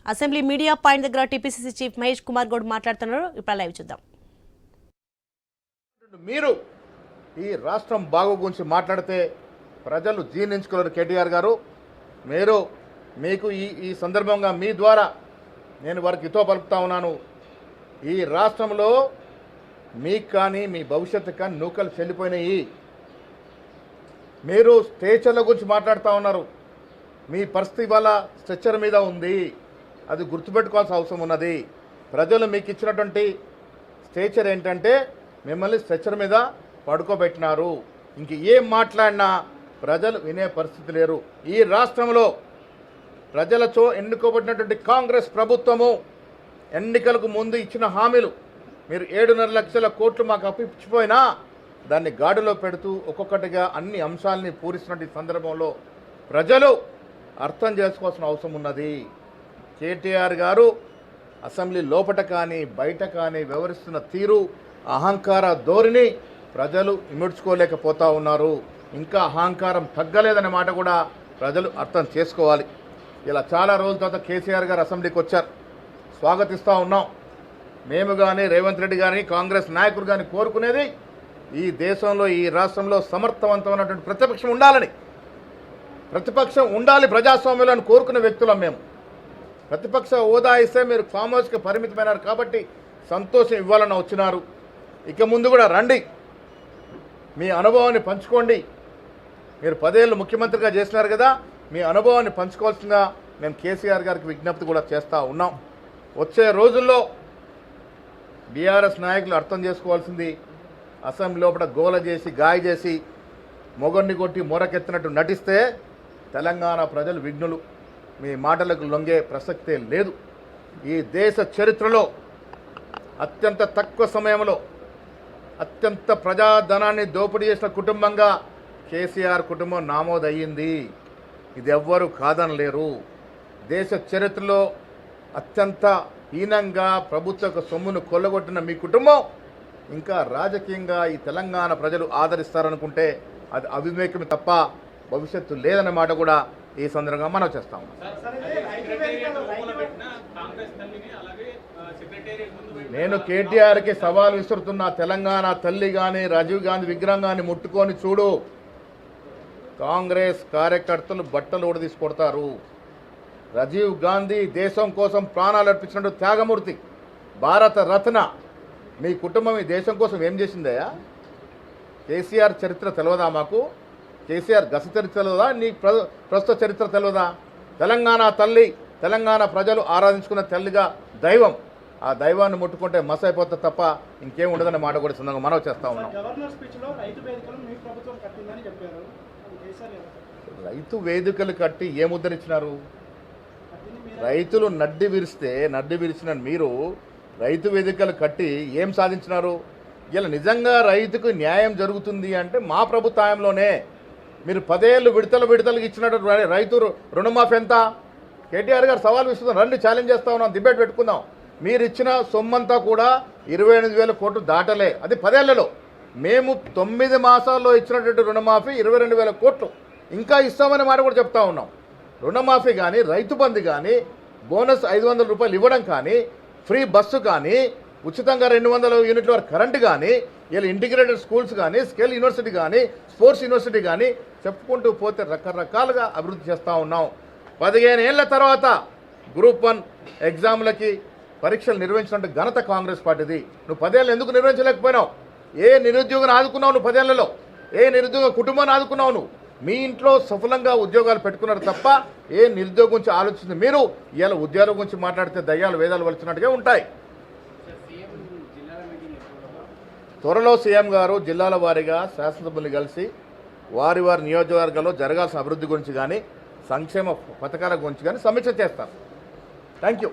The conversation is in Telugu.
అసెంబ్లీ మీడియా పాయింట్ దగ్గర టీపీసీసీ చీఫ్ మహేష్ కుమార్ గౌడ్ మాట్లాడుతున్నారు. ఇప్పుడు లైవ్ చూద్దాం. మీరు ఈ రాష్ట్రం బాగు గురించి మాట్లాడితే ప్రజలు జీర్ణించుకోలేరు. కేటీఆర్ గారు, మీకు ఈ సందర్భంగా మీ ద్వారా నేను వారికి హితో పలుకుతా ఉన్నాను. ఈ రాష్ట్రంలో మీకు కానీ మీ భవిష్యత్తు కానీ నూకలు చెల్లిపోయినాయి. మీరు స్ట్రెచర్ల గురించి మాట్లాడుతూ ఉన్నారు. మీ పరిస్థితి వల్ల స్ట్రెచర్ మీద ఉంది. అది గుర్తుపెట్టుకోవాల్సిన అవసరం ఉన్నది. ప్రజలు మీకు ఇచ్చినటువంటి స్ట్రెచర్ ఏంటంటే మిమ్మల్ని స్ట్రెచర్ మీద పడుకోబెట్టినారు. ఇంక ఏం మాట్లాడినా ప్రజలు వినే పరిస్థితి లేరు. ఈ రాష్ట్రంలో ప్రజలతో ఎన్నుకోబడినటువంటి కాంగ్రెస్ ప్రభుత్వము ఎన్నికలకు ముందు ఇచ్చిన హామీలు మీరు 7.5 లక్షల కోట్లు మాకు అప్పిచ్చిపోయినా దాన్ని గాడిలో పెడుతూ ఒక్కొక్కటిగా అన్ని అంశాలని పూరిస్తున్న సందర్భంలో ప్రజలు అర్థం చేసుకోవాల్సిన అవసరం ఉన్నది. కేటీఆర్ గారు అసెంబ్లీ లోపట కానీ బయట కానీ వ్యవహరిస్తున్న తీరు, అహంకార ధోరణి ప్రజలు ఇముడ్చుకోలేకపోతా ఉన్నారు. ఇంకా అహంకారం తగ్గలేదనే మాట కూడా ప్రజలు అర్థం చేసుకోవాలి. ఇలా చాలా రోజుల తర్వాత కేసీఆర్ గారు అసెంబ్లీకి వచ్చారు. స్వాగతిస్తూ ఉన్నాం. మేము కానీ రేవంత్ రెడ్డి గారిని కాంగ్రెస్ నాయకులు కానీ కోరుకునేది ఈ దేశంలో ఈ రాష్ట్రంలో సమర్థవంతమైనటువంటి ప్రతిపక్షం ఉండాలని, ప్రతిపక్షం ఉండాలి ప్రజాస్వామ్యంలో కోరుకునే వ్యక్తులం మేము. ప్రతిపక్ష హోదా ఇస్తే మీరు ఫామ్ హౌస్కి పరిమితమైనారు కాబట్టి సంతోషం ఇవ్వాలని వచ్చినారు. ఇక ముందు కూడా రండి, మీ అనుభవాన్ని పంచుకోండి. మీరు 10 ఏళ్ళు ముఖ్యమంత్రిగా చేసినారు కదా, మీ అనుభవాన్ని పంచుకోవాల్సిందిగా మేము కేసీఆర్ గారికి విజ్ఞప్తి కూడా చేస్తూ ఉన్నాం. వచ్చే రోజుల్లో బీఆర్ఎస్ నాయకులు అర్థం చేసుకోవాల్సింది, అసెంబ్లీ లోపల గోల చేసి గాయ చేసి మొగన్ని కొట్టి మొరకెత్తినట్టు నటిస్తే తెలంగాణ ప్రజలు విఘ్నులు. మీ మాటలకు లొంగే ప్రసక్తే లేదు. ఈ దేశ చరిత్రలో అత్యంత తక్కువ సమయంలో అత్యంత ప్రజాధనాన్ని దోపిడీ చేసిన కుటుంబంగా కేసీఆర్ కుటుంబం నమోదయ్యింది. ఇది ఎవ్వరూ కాదనలేరు. దేశ చరిత్రలో అత్యంత హీనంగా ప్రభుత్వ సొమ్మును కొల్లగొట్టిన మీ కుటుంబం ఇంకా రాజకీయంగా ఈ తెలంగాణ ప్రజలు ఆదరిస్తారనుకుంటే అది అవివేకమే తప్ప భవిష్యత్తు లేదన్న మాట కూడా ఈ సందర్భంగా మనం చేస్తాము. నేను కేటీఆర్కి సవాల్ విసురుతున్న, తెలంగాణ తల్లి కానీ రాజీవ్ గాంధీ విగ్రహం కానీ ముట్టుకొని చూడు, కాంగ్రెస్ కార్యకర్తలు బట్టలు ఊడదీసి కొడతారు. రాజీవ్ గాంధీ దేశం కోసం ప్రాణాలు అర్పించినట్టు త్యాగమూర్తి, భారత రత్న. మీ కుటుంబం ఈ దేశం కోసం ఏం చేసిందయ్యా? కేసీఆర్ చరిత్ర తెలియదా మాకు? కేసీఆర్ గత చరిత్ర తెలియదా? నీ ప్రస్తుత చరిత్ర తెలియదా? తెలంగాణ తల్లి, తెలంగాణ ప్రజలు ఆరాధించుకున్న తల్లిగా దైవం. ఆ దైవాన్ని ముట్టుకుంటే మస్ అయిపోతే తప్ప ఇంకేం ఉండదన్న మాట కూడా సందర్భంగా మనం చేస్తా ఉన్నాం. రైతు వేదికలు కట్టి ఏం ఉద్ధరించినారు? రైతులు నడ్డి విరిచిన మీరు రైతు వేదికలు కట్టి ఏం సాధించినారు? ఇలా నిజంగా రైతుకు న్యాయం జరుగుతుంది అంటే మా ప్రభుత్వంలోనే మీరు 10 ఏళ్ళు విడతలకు ఇచ్చినట్టు రైతు రుణమాఫీ ఎంత? కేటీఆర్ గారు సవాల్ విస్తున్నాం, రండి ఛాలెంజ్ చేస్తా ఉన్నాం, డిబేట్ పెట్టుకుందాం. మీరు ఇచ్చిన సొమ్మంతా కూడా 28,000 కోట్లు దాటలే, అది 10 ఏళ్లలో. మేము 9 మాసాల్లో ఇచ్చినటువంటి రుణమాఫీ 22,000 కోట్లు ఇంకా ఇస్తామనే మాట కూడా చెప్తా ఉన్నాం. రుణమాఫీ కానీ, రైతు బంధు కానీ, బోనస్ 500 రూపాయలు ఇవ్వడం కానీ, ఫ్రీ బస్సు కానీ, ఉచితంగా 200 యూనిట్ల వరకు కరెంటు కానీ, ఇలా ఇంటిగ్రేటెడ్ స్కూల్స్ కానీ, స్కిల్ యూనివర్సిటీ కానీ, స్పోర్ట్స్ యూనివర్సిటీ కానీ చెప్పుకుంటూ పోతే రకరకాలుగా అభివృద్ధి చేస్తూ ఉన్నాం. 15 ఏళ్ల తర్వాత గ్రూప్ 1 ఎగ్జామ్లకి పరీక్షలు నిర్వహించినట్టు ఘనత కాంగ్రెస్ పార్టీది. నువ్వు 10 ఏళ్ళు ఎందుకు నిర్వహించలేకపోయినావు? ఏ నిరుద్యోగిని ఆదుకున్నావు నువ్వు 10 ఏళ్లలో? ఏ నిరుద్యోగ కుటుంబాన్ని ఆదుకున్నావు నువ్వు? మీ ఇంట్లో సఫలంగా ఉద్యోగాలు పెట్టుకున్నారు తప్ప ఏ నిరుద్యోగం గురించి ఆలోచించింది మీరు? ఇలా ఉద్యోగం గురించి మాట్లాడితే దయ్యాలు వేదాలు వలిచినట్టుగా ఉంటాయి. త్వరలో సీఎం గారు జిల్లాల వారీగా శాసనసభ్యులు కలిసి వారి నియోజకవర్గాల్లో జరగాల్సిన అభివృద్ధి గురించి కానీ, సంక్షేమ పథకాల గురించి కానీ సమీక్ష చేస్తారు. Thank you.